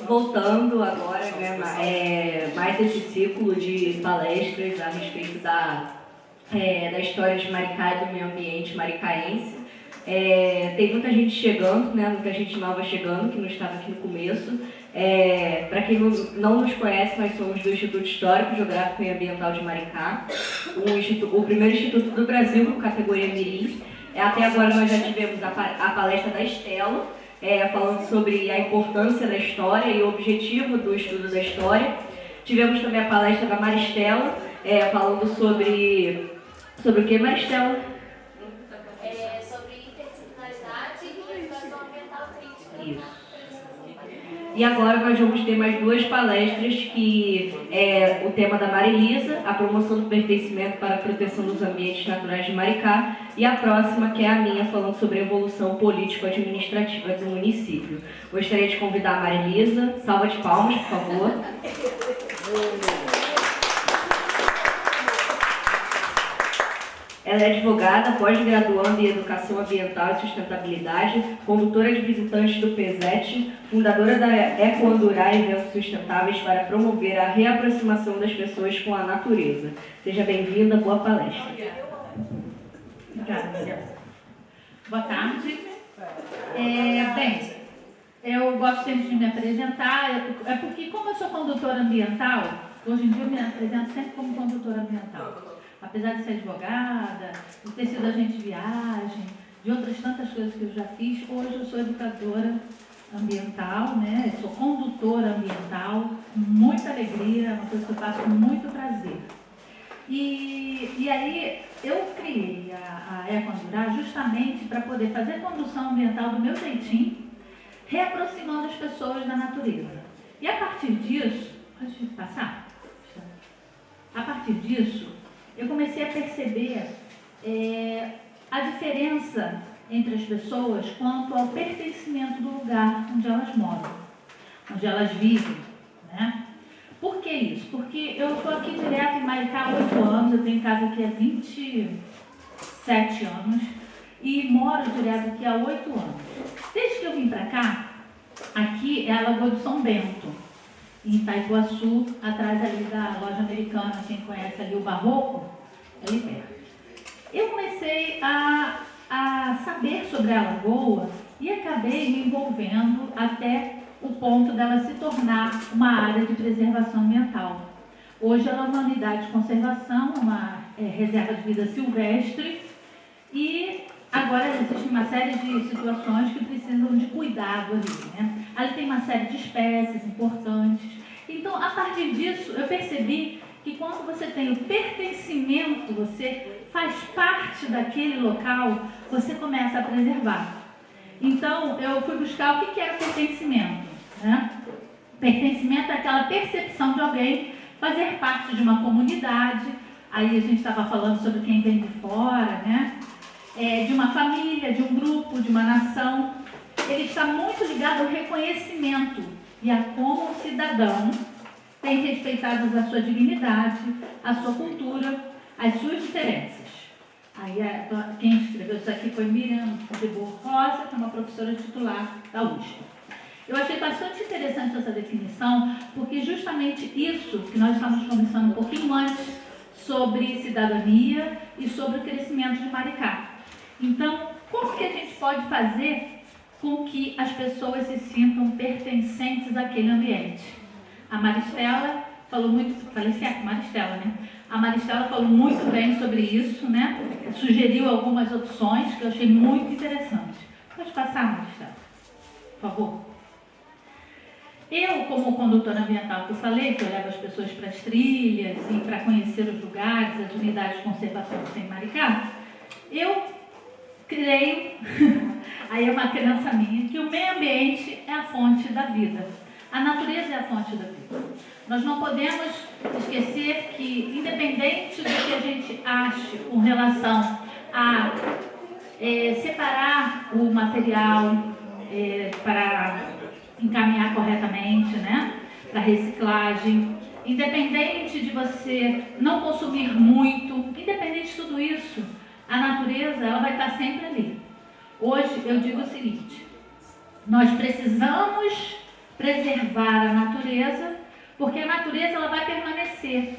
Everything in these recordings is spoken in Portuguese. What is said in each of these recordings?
Voltando agora, né, mais esse ciclo de palestras a respeito da história de Maricá e do meio ambiente maricaense. Tem muita gente chegando, né, muita gente nova chegando, que não estava aqui no começo. Para quem não nos conhece, nós somos do Instituto Histórico, Geográfico e Ambiental de Maricá, o primeiro instituto do Brasil com categoria Mirim. Até agora nós já tivemos a palestra da Estela, falando sobre a importância da história e o objetivo do estudo da história. Tivemos também a palestra da Maristela, falando sobre o que, Maristela? Sobre interdisciplinaridade e educação ambiental crítica. Isso. E agora nós vamos ter mais duas palestras, que é o tema da Marilisa, a promoção do pertencimento para a proteção dos ambientes naturais de Maricá, e a próxima, que é a minha, falando sobre a evolução político-administrativa do município. Gostaria de convidar a Marilisa. Salva de palmas, por favor. Ela é advogada, pós-graduanda em Educação Ambiental e Sustentabilidade, condutora de visitantes do PESET, fundadora da Ecoandurá Eventos Sustentáveis para promover a reaproximação das pessoas com a natureza. Seja bem-vinda, boa palestra. Obrigada. Boa tarde. Bem, eu gosto sempre de me apresentar, porque como eu sou condutora ambiental, hoje em dia eu me apresento sempre como condutora ambiental. Apesar de ser advogada, de ter sido agente de viagem, de outras tantas coisas que eu já fiz, hoje eu sou educadora ambiental, né? Eu sou condutora ambiental, com muita alegria, é uma coisa que eu faço com muito prazer. E aí eu criei a Ecoandurá justamente para poder fazer condução ambiental do meu jeitinho, reaproximando as pessoas da natureza. E a partir disso, pode passar? A partir disso, eu comecei a perceber a diferença entre as pessoas quanto ao pertencimento do lugar onde elas moram, onde elas vivem, né? Por que isso? Porque eu estou aqui direto em Maricá há 8 anos, eu tenho casa aqui há 27 anos e moro direto aqui há 8 anos. Desde que eu vim para cá, aqui é a Lagoa do São Bento, em Itaipuaçu, atrás ali da loja americana, quem conhece ali o Barroco, ali perto. Eu comecei a saber sobre a lagoa e acabei me envolvendo até o ponto dela se tornar uma área de preservação ambiental. Hoje ela é uma unidade de conservação, uma reserva de vida silvestre, e agora existe uma série de situações que precisam de cuidado ali, né? Ali tem uma série de espécies importantes. Então, a partir disso, eu percebi que quando você tem o pertencimento, você faz parte daquele local, você começa a preservar. Então, eu fui buscar o que era pertencimento, né? Pertencimento é aquela percepção de alguém fazer parte de uma comunidade. Aí a gente estava falando sobre quem vem de fora, né? De uma família, de um grupo, de uma nação. Ele está muito ligado ao reconhecimento e a como o cidadão tem respeitado a sua dignidade, a sua cultura, as suas diferenças. Aí quem escreveu isso aqui foi Miriam de Boa Rosa, que é uma professora titular da USP. Eu achei bastante interessante essa definição, porque justamente isso que nós estamos conversando um pouquinho antes sobre cidadania e sobre o crescimento de Maricá. Então, como que a gente pode fazer com que as pessoas se sintam pertencentes àquele ambiente? A Maristela falou muito, falei certo, Maristela, né? A Maristela falou muito bem sobre isso, né? Sugeriu algumas opções que eu achei muito interessantes. Pode passar, Maristela, por favor. Eu, como condutora ambiental que eu falei, que eu levo as pessoas para as trilhas e para conhecer os lugares, as unidades de conservação que tem em Maricá, eu creio, aí é uma crença minha, que o meio ambiente é a fonte da vida. A natureza é a fonte da vida. Nós não podemos esquecer que, independente do que a gente ache com relação a separar o material para encaminhar corretamente, né, para reciclagem, independente de você não consumir muito, independente de tudo isso, a natureza ela vai estar sempre ali. Hoje eu digo o seguinte: nós precisamos preservar a natureza, porque a natureza ela vai permanecer.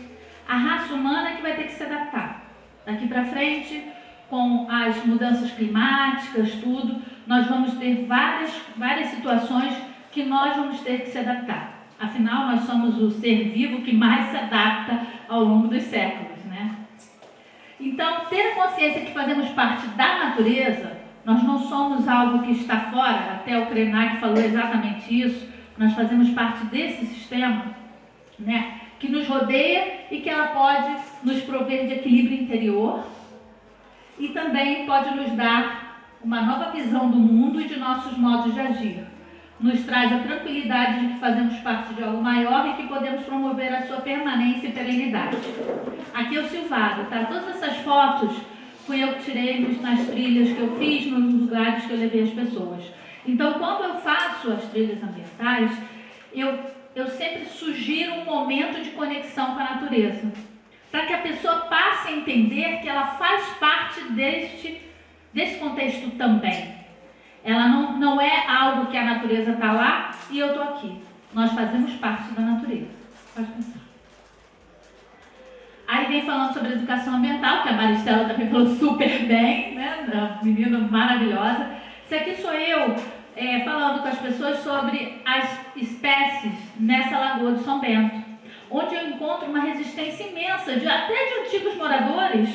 A raça humana é que vai ter que se adaptar. Daqui para frente, com as mudanças climáticas, tudo, nós vamos ter várias situações que nós vamos ter que se adaptar. Afinal, nós somos o ser vivo que mais se adapta ao longo dos séculos, né? Então, ter a consciência que fazemos parte da natureza, nós não somos algo que está fora, até o Krenak falou exatamente isso, nós fazemos parte desse sistema, né, que nos rodeia e que ela pode nos prover de equilíbrio interior e também pode nos dar uma nova visão do mundo e de nossos modos de agir. Nos traz a tranquilidade de que fazemos parte de algo maior e que podemos promover a sua permanência e perenidade. Aqui é o Silvado, tá? Todas essas fotos fui eu que tirei nas trilhas que eu fiz, nos lugares que eu levei as pessoas. Então, quando eu faço as trilhas ambientais, eu sempre sugiro um momento de conexão com a natureza, para que a pessoa passe a entender que ela faz parte desse contexto também. Ela não é algo que a natureza está lá e eu estou aqui. Nós fazemos parte da natureza. Pode pensar. Aí vem falando sobre educação ambiental, que a Maristela também falou super bem, né? Uma menina maravilhosa. Isso aqui sou eu falando com as pessoas sobre as espécies nessa Lagoa do São Bento, onde eu encontro uma resistência imensa, até de antigos moradores,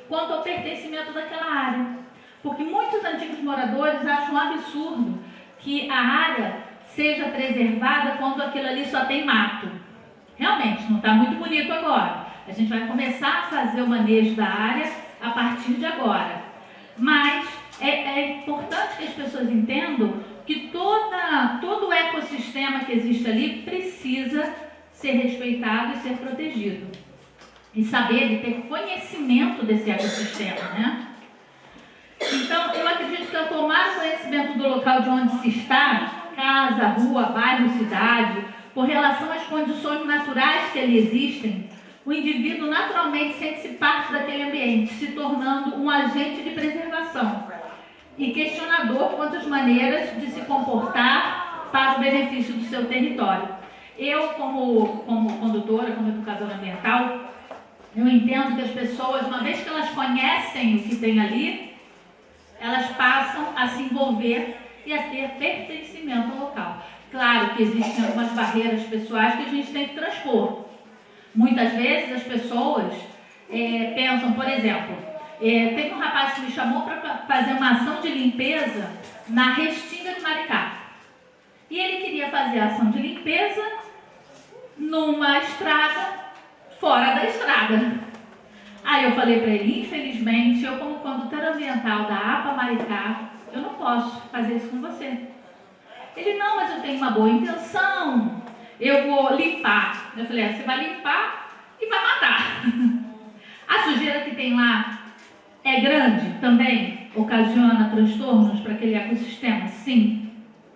quanto ao pertencimento daquela área. Porque muitos antigos moradores acham um absurdo que a área seja preservada quando aquilo ali só tem mato. Realmente, não está muito bonito agora. A gente vai começar a fazer o manejo da área a partir de agora. Mas é importante que as pessoas entendam que todo o ecossistema que existe ali precisa ser respeitado e ser protegido. E saber, de ter conhecimento desse ecossistema, né? Então, eu acredito que ao tomar conhecimento do local de onde se está, casa, rua, bairro, cidade, por relação às condições naturais que ali existem, o indivíduo naturalmente sente-se parte daquele ambiente, se tornando um agente de preservação e questionador quanto às maneiras de se comportar para o benefício do seu território. Eu, como condutora, como educadora ambiental, eu entendo que as pessoas, uma vez que elas conhecem o que tem ali, elas passam a se envolver e a ter pertencimento ao local. Claro que existem algumas barreiras pessoais que a gente tem que transpor. Muitas vezes as pessoas pensam, por exemplo, teve um rapaz que me chamou para fazer uma ação de limpeza na Restinga de Maricá. E ele queria fazer a ação de limpeza numa estrada, fora da estrada. Aí eu falei para ele, infelizmente, eu como condutora ambiental da APA Maricá, eu não posso fazer isso com você. Ele, não, mas eu tenho uma boa intenção, eu vou limpar. Eu falei, você vai limpar e vai matar. A sujeira que tem lá é grande também, ocasiona transtornos para aquele ecossistema? Sim.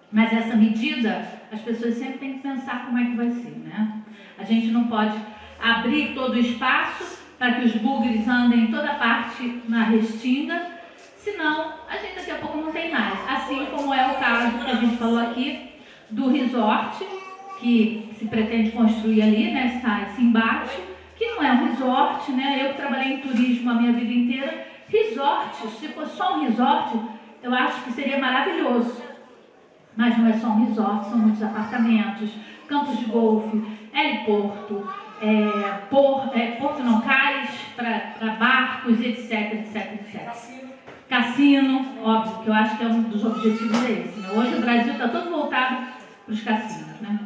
Mas essa medida, as pessoas sempre têm que pensar como é que vai ser, né? A gente não pode abrir todo o espaço para que os bugres andem em toda parte na Restinga, senão a gente daqui a pouco não tem mais. Assim como é o caso que a gente falou aqui do resort, que se pretende construir ali, né, esse embate, que não é um resort, né? Eu que trabalhei em turismo a minha vida inteira, resort, se fosse só um resort, eu acho que seria maravilhoso. Mas não é só um resort, são muitos apartamentos, campos de golfe, heliporto, porto não cais para barcos, etc. Cassino, óbvio, que eu acho que é um dos objetivos esse, né? Hoje o Brasil está todo voltado para os cassinos, né?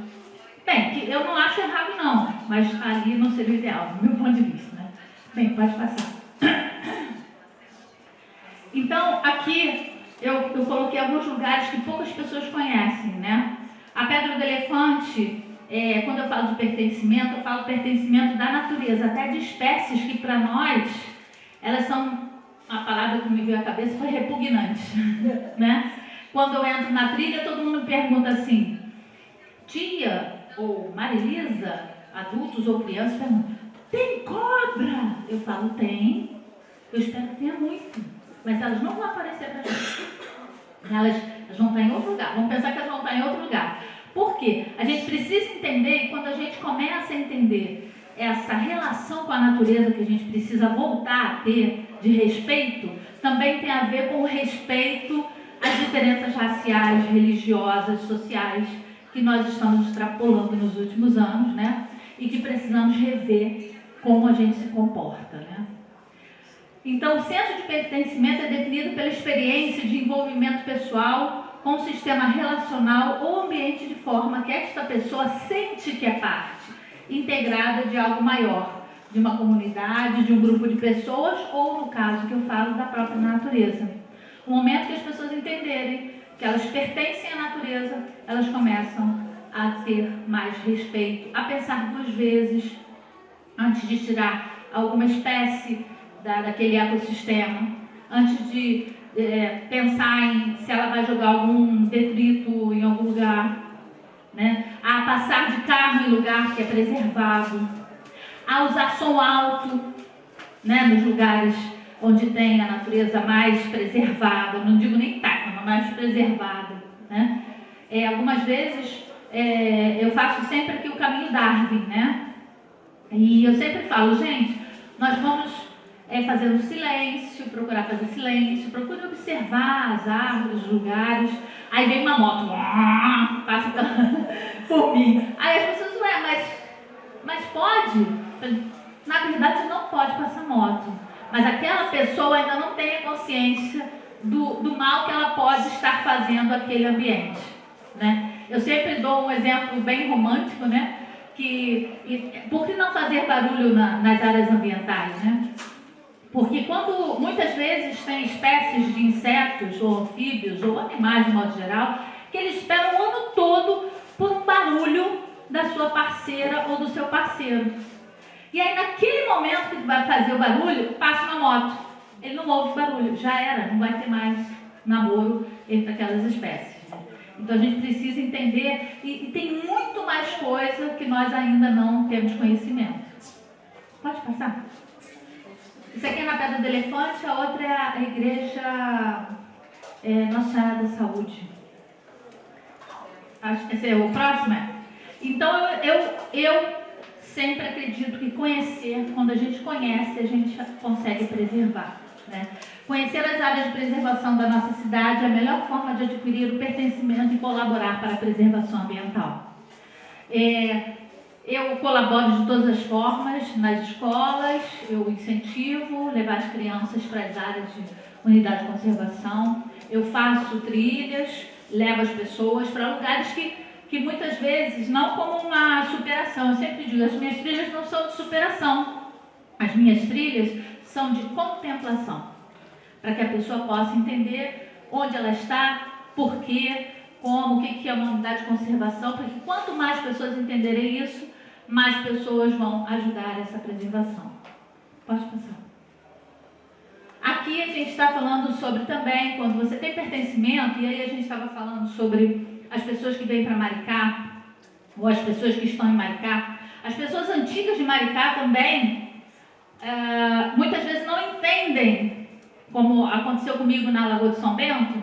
Bem, que eu não acho errado não, mas ali não seria o ideal, do meu ponto de vista, né? Bem, pode passar. Então, aqui eu coloquei alguns lugares que poucas pessoas conhecem, né? A Pedra do Elefante, quando eu falo de pertencimento, eu falo pertencimento da natureza, até de espécies que para nós, elas são, a palavra que me veio à cabeça foi repugnante, né? Quando eu entro na trilha, todo mundo me pergunta assim, tia ou Marilisa, adultos ou crianças, perguntam, tem cobra? Eu falo, tem, eu espero que tenha muito, mas elas não vão aparecer para gente. Elas vão estar em outro lugar, vamos pensar que elas vão estar em outro lugar. Por quê? A gente precisa entender, e quando a gente começa a entender essa relação com a natureza que a gente precisa voltar a ter, de respeito, também tem a ver com o respeito às diferenças raciais, religiosas, sociais, que nós estamos extrapolando nos últimos anos, né? E que precisamos rever como a gente se comporta, né? Então, o senso de pertencimento é definido pela experiência de envolvimento pessoal com o sistema relacional ou ambiente, de forma que esta pessoa sente que é parte integrada de algo maior, de uma comunidade, de um grupo de pessoas, ou, no caso que eu falo, da própria natureza. O momento que as pessoas entenderem que elas pertencem à natureza, elas começam a ter mais respeito, a pensar duas vezes antes de tirar alguma espécie daquele ecossistema, antes de pensar em se ela vai jogar algum detrito em algum lugar, né? A passar de carro em lugar que é preservado, a usar som alto, né? Nos lugares onde tem a natureza mais preservada, não digo nem intacta, mas mais preservada, né? Algumas vezes eu faço sempre aqui o caminho Darwin, né? E eu sempre falo, gente, nós vamos fazer um silêncio, procurar fazer silêncio, procure observar as árvores, os lugares. Aí vem uma moto, passa por mim. Aí as pessoas, mas pode? Na verdade não pode passar moto, mas aquela pessoa ainda não tem a consciência do mal que ela pode estar fazendo àquele ambiente, né? Eu sempre dou um exemplo bem romântico, né? Por que não fazer barulho nas áreas ambientais, né? Porque quando muitas vezes tem espécies de insetos ou anfíbios ou animais de modo geral, que eles esperam o ano todo por um barulho da sua parceira ou do seu parceiro. E aí naquele momento que vai fazer o barulho, passa uma moto. Ele não ouve barulho, já era, não vai ter mais namoro entre aquelas espécies. Então a gente precisa entender, e tem muito mais coisa que nós ainda não temos conhecimento. Pode passar? Isso aqui é na Pedra do Elefante, a outra é a igreja Nossa Senhora da Saúde. Acho que esse é o próximo. Então eu sempre acredito que conhecer, quando a gente conhece, a gente consegue preservar, né? Conhecer as áreas de preservação da nossa cidade é a melhor forma de adquirir o pertencimento e colaborar para a preservação ambiental. Eu colaboro de todas as formas nas escolas, eu incentivo levar as crianças para as áreas de unidade de conservação, eu faço trilhas, levo as pessoas para lugares que muitas vezes, não como uma superação, eu sempre digo, as minhas trilhas não são de superação, as minhas trilhas são de contemplação, para que a pessoa possa entender onde ela está, por quê, como, o que é uma unidade de conservação, porque quanto mais pessoas entenderem isso, mais pessoas vão ajudar essa preservação. Pode passar. Aqui a gente está falando sobre também, quando você tem pertencimento, e aí a gente estava falando sobre as pessoas que vêm para Maricá, ou as pessoas que estão em Maricá. As pessoas antigas de Maricá também, muitas vezes não entendem, como aconteceu comigo na Lagoa de São Bento,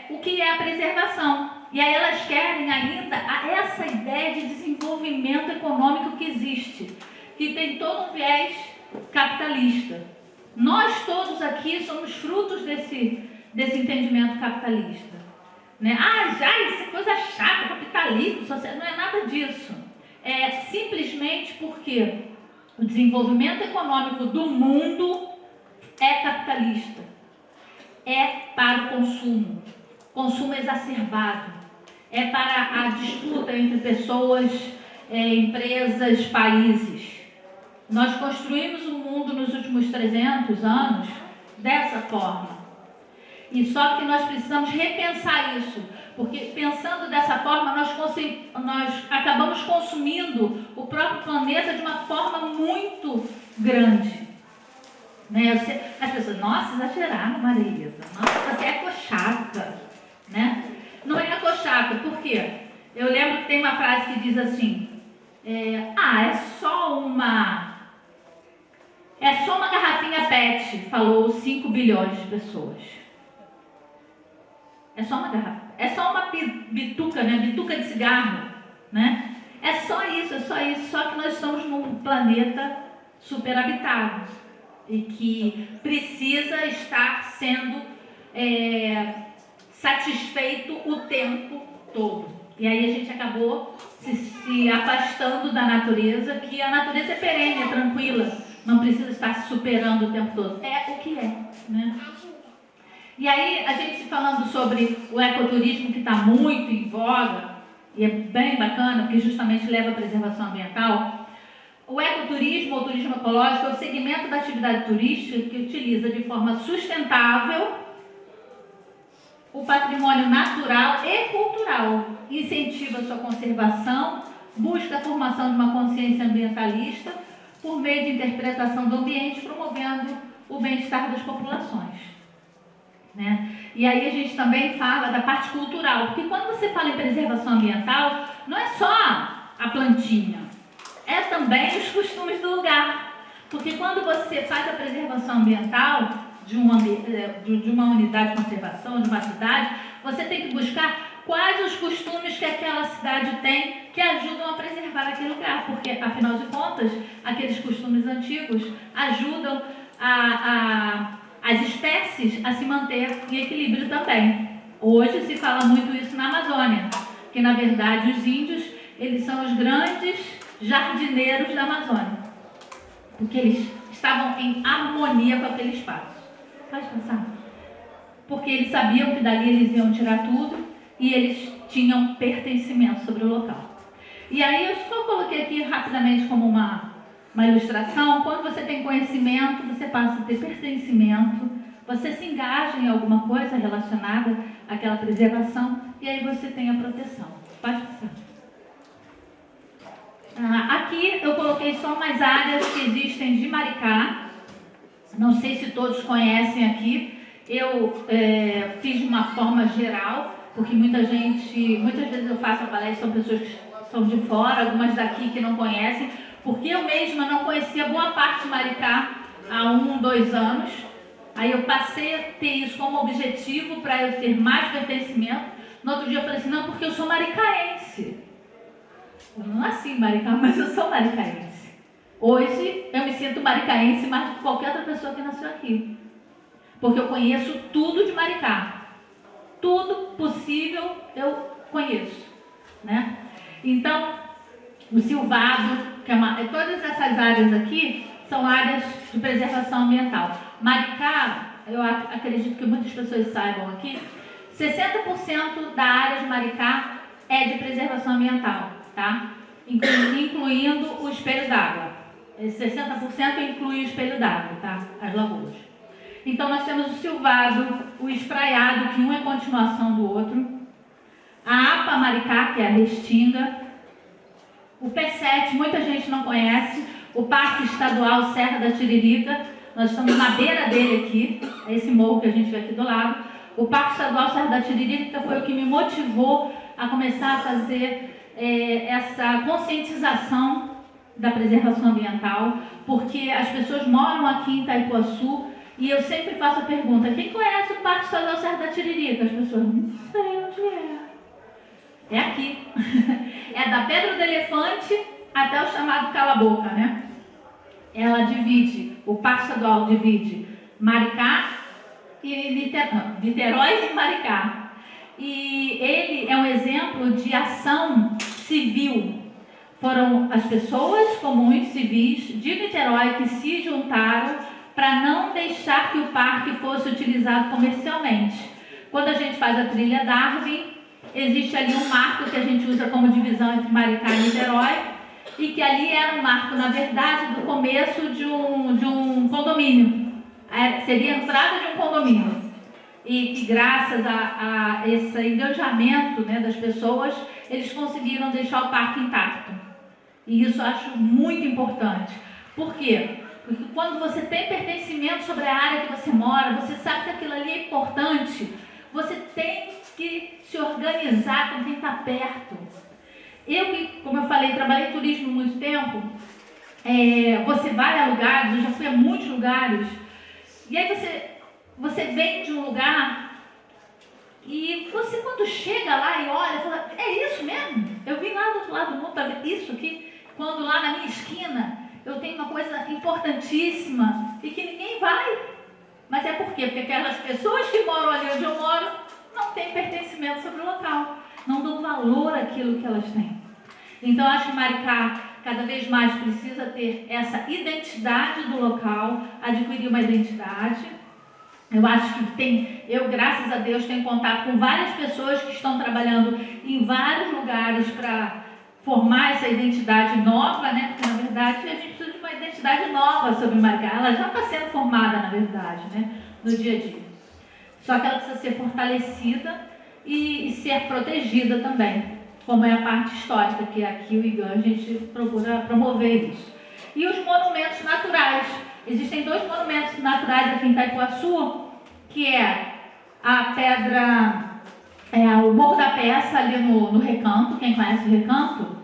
o que é a preservação. E aí elas querem ainda essa ideia de desenvolvimento econômico que existe, que tem todo um viés capitalista. Nós todos aqui somos frutos desse entendimento capitalista, né? Isso é coisa chata, capitalismo, social, não é nada disso. É simplesmente porque o desenvolvimento econômico do mundo é capitalista, é para o consumo exacerbado, é para a disputa entre pessoas, empresas, países. Nós construímos o mundo nos últimos 300 anos dessa forma. E só que nós precisamos repensar isso, porque pensando dessa forma nós acabamos consumindo o próprio planeta de uma forma muito grande, né? As pessoas, nossa, exageraram, Marisa, nossa, você é ecochata, né? Não é ecochata, por quê? Eu lembro que tem uma frase que diz assim, é só uma garrafinha PET, falou 5 bilhões de pessoas. É só uma garrafa. É só uma bituca, né? Bituca de cigarro, né? É só isso, só que nós estamos num planeta superhabitado e que precisa estar sendo satisfeito o tempo todo. E aí a gente acabou se afastando da natureza, que a natureza é perene, é tranquila, não precisa estar se superando o tempo todo. É o que é, né? E aí a gente falando sobre o ecoturismo, que está muito em voga, e é bem bacana, porque justamente leva à preservação ambiental. O ecoturismo, ou turismo ecológico, é o segmento da atividade turística que utiliza de forma sustentável o patrimônio natural e cultural, incentiva sua conservação, busca a formação de uma consciência ambientalista por meio de interpretação do ambiente, promovendo o bem-estar das populações, né? E aí a gente também fala da parte cultural, porque quando você fala em preservação ambiental, não é só a plantinha, é também os costumes do lugar. Porque quando você faz a preservação ambiental de uma unidade de conservação, de uma cidade, você tem que buscar quais os costumes que aquela cidade tem que ajudam a preservar aquele lugar, porque, afinal de contas, aqueles costumes antigos ajudam as espécies a se manter em equilíbrio também. Hoje se fala muito isso na Amazônia, que na verdade os índios, eles são os grandes jardineiros da Amazônia, porque eles estavam em harmonia com aquele espaço. Pode passar? Porque eles sabiam que dali eles iam tirar tudo e eles tinham pertencimento sobre o local. E aí eu só coloquei aqui rapidamente como uma ilustração. Quando você tem conhecimento, você passa a ter pertencimento, você se engaja em alguma coisa relacionada àquela preservação e aí você tem a proteção. Pode passar. Aqui eu coloquei só umas áreas que existem de Maricá. Não sei se todos conhecem aqui. Eu fiz de uma forma geral, porque muitas vezes eu faço a palestra, são pessoas que são de fora, algumas daqui que não conhecem, porque eu mesma não conhecia boa parte de Maricá há 2 anos. Aí eu passei a ter isso como objetivo para eu ter mais pertencimento. No outro dia eu falei assim, não, porque eu sou maricaense. Eu não nasci em Maricá, mas eu sou maricaense. Hoje eu me sinto maricaense mais do que qualquer outra pessoa que nasceu aqui. Porque eu conheço tudo de Maricá. Tudo possível eu conheço, né? Então, o Silvado, que todas essas áreas aqui são áreas de preservação ambiental. Maricá, eu acredito que muitas pessoas saibam aqui, 60% da área de Maricá é de preservação ambiental, tá? Incluindo o espelho d'água. Esse 60% inclui o espelho d'água, tá? As lagoas. Então nós temos o Silvado, o Espraiado, que um é continuação do outro, a APA Maricá, que é a Restinga, o P7, muita gente não conhece, o Parque Estadual Serra da Tiririca, nós estamos na beira dele aqui, é esse morro que a gente vê aqui do lado. O Parque Estadual Serra da Tiririca foi o que me motivou a começar a fazer essa conscientização da preservação ambiental, porque as pessoas moram aqui em Itaipuaçu e eu sempre faço a pergunta, quem conhece o Parque Estadual Serra da Tiririca? As pessoas, não sei onde é. É aqui. É da Pedra do Elefante até o chamado Cala-Boca, né? Ela divide, o Parque Estadual divide Maricá e Niterói e Maricá. E ele é um exemplo de ação civil. Foram as pessoas comuns civis de Niterói que se juntaram para não deixar que o parque fosse utilizado comercialmente. Quando a gente faz a trilha Darwin, existe ali um marco que a gente usa como divisão entre Maricá e Niterói, e que ali era um marco, na verdade, do começo de um condomínio. Seria a entrada de um condomínio. E que graças a esse enganjamento, né, das pessoas, eles conseguiram deixar o parque intacto. E isso eu acho muito importante. Por quê? Porque quando você tem pertencimento sobre a área que você mora, você sabe que aquilo ali é importante, você tem que se organizar com quem está perto. Eu que, como eu falei, trabalhei em turismo há muito tempo, você vai a lugares, eu já fui a muitos lugares, e aí você vem de um lugar E você, quando chega lá e olha, fala, é isso mesmo? Eu vim lá do outro lado do mundo para ver isso aqui, quando lá na minha esquina eu tenho uma coisa importantíssima e que ninguém vai. Mas é por quê? Porque aquelas pessoas que moram ali onde eu moro não têm pertencimento sobre o local, não dão valor àquilo que elas têm. Então, acho que Maricá cada vez mais precisa ter essa identidade do local, adquirir uma identidade. Eu acho que eu, graças a Deus, tenho contato com várias pessoas que estão trabalhando em vários lugares para formar essa identidade nova, né? Porque, na verdade, a gente precisa de uma identidade nova sobre Maricá. Ela já está sendo formada, na verdade, né? No dia a dia. Só que ela precisa ser fortalecida e ser protegida também, como é a parte histórica, que aqui o IGAN a gente procura promover isso. E os monumentos naturais. Existem 2 monumentos naturais aqui em Itaipuaçu, que é a pedra, o Morro da Peça, ali no Recanto. Quem conhece o Recanto?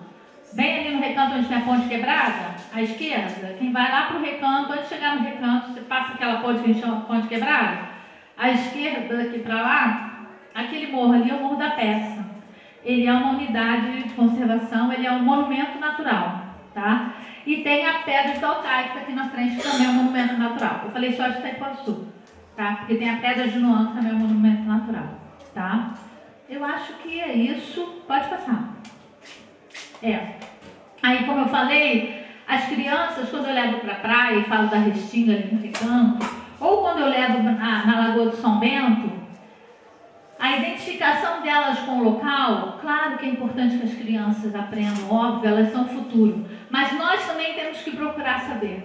Bem ali no Recanto, onde tem a ponte quebrada, à esquerda. Quem vai lá para o Recanto, antes de chegar no Recanto, você passa aquela ponte que a gente chama de ponte quebrada, à esquerda, daqui para lá, aquele morro ali é o Morro da Peça. Ele é uma unidade de conservação, ele é um monumento natural, tá? E tem a Pedra de Dalcai, que está aqui na frente, que também é um monumento natural. Eu falei só de Itaipuaçu, tá? Porque tem a Pedra de Noan, que também é um monumento natural, tá? Eu acho que é isso. Pode passar. Aí, como eu falei, as crianças, quando eu levo para a praia e falo da Restinga ali no Recanto, ou quando eu levo na Lagoa do São Bento, a identificação delas com o local, claro que é importante que as crianças aprendam, óbvio, elas são o futuro, mas nós também temos que procurar saber.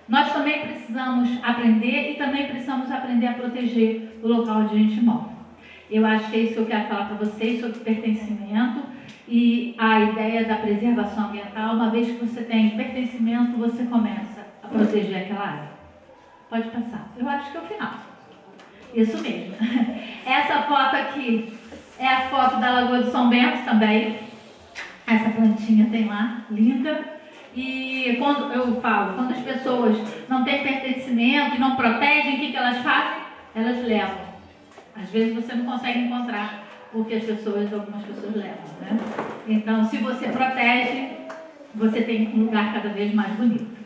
Nós também precisamos aprender e também precisamos aprender a proteger o local onde a gente mora. Eu acho que é isso que eu quero falar para vocês sobre pertencimento e a ideia da preservação ambiental. Uma vez que você tem pertencimento, você começa a proteger aquela área. Pode passar. Eu acho que é o final. Isso mesmo. Essa foto aqui é a foto da Lagoa do São Bento também. Essa plantinha tem lá, linda. E quando eu falo, quando as pessoas não têm pertencimento e não protegem, o que elas fazem? Elas levam. Às vezes você não consegue encontrar, porque algumas pessoas levam, né? Então, se você protege, você tem um lugar cada vez mais bonito.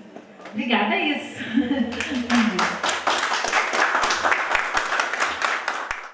Obrigada, é isso.